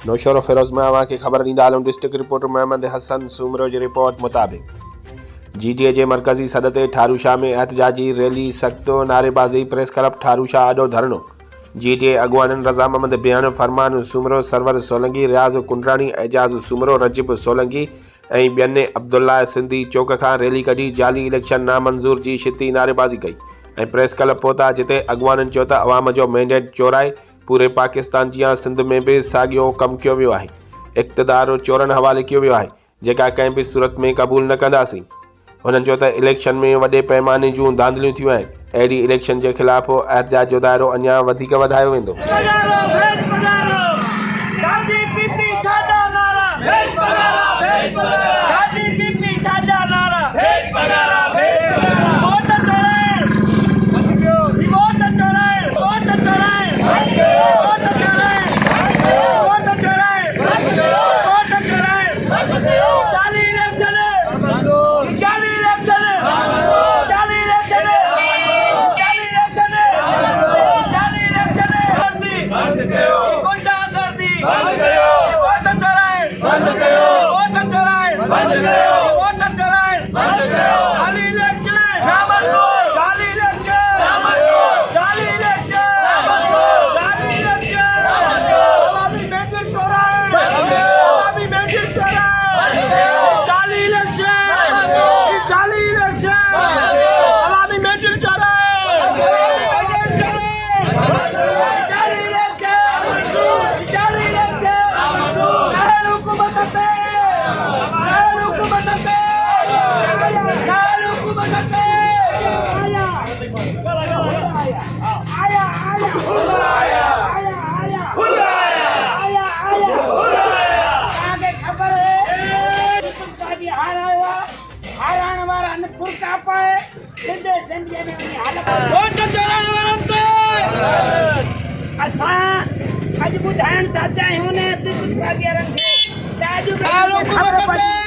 नौशर फिरोज में अवां खे ख़बर ॾींदा हलूं। डिस्ट्रिक्ट रिपोर्टर मोहम्मद हसन सूमरो जी रिपोर्ट मुताबिक़ GDA जे मरकज़ी सॾ ते ठारूशाह में एहतजाजी रैली, सख़्त नारेबाज़ी, प्रेस क्लब ठारूशाह आॾो धरणो। GDA अॻुवाननि रज़ा मोहम्मद बियान, फरमान सूमरो, सरवर सोलंकी, रियाज़ कुंडरानी, एजाज़ सूमरो, रजिब सोलंकी ऐं ॿियनि अब्दुल्ला सिंधी चौक खां रैली कढी जाली इलेक्शन नामंज़ूर जी शिद्दी नारेबाज़ी कई ऐं प्रेस क्लब पहुता, जिते अॻुवाननि चयो त अवाम जो मैंडेट चोराए पूरे पाकिस्तान जी सिंध में भी साॻियो कमु कयो वियो आहे। इक़्तिदार चोरनि हवाले कयो वियो आहे, जेका कंहिं बि सूरत में क़बूल न कंदासीं। हुननि चयो त इलेक्शन में वॾे पैमाने जूं धांधलियूं थियूं आहिनि। अहिड़ी इलेक्शन जे ख़िलाफ़ एहतजाज जो दाइरो अञा वधीक वधायो वेंदो। अॼु ॿुधाइण था चाहियूं न ख़बर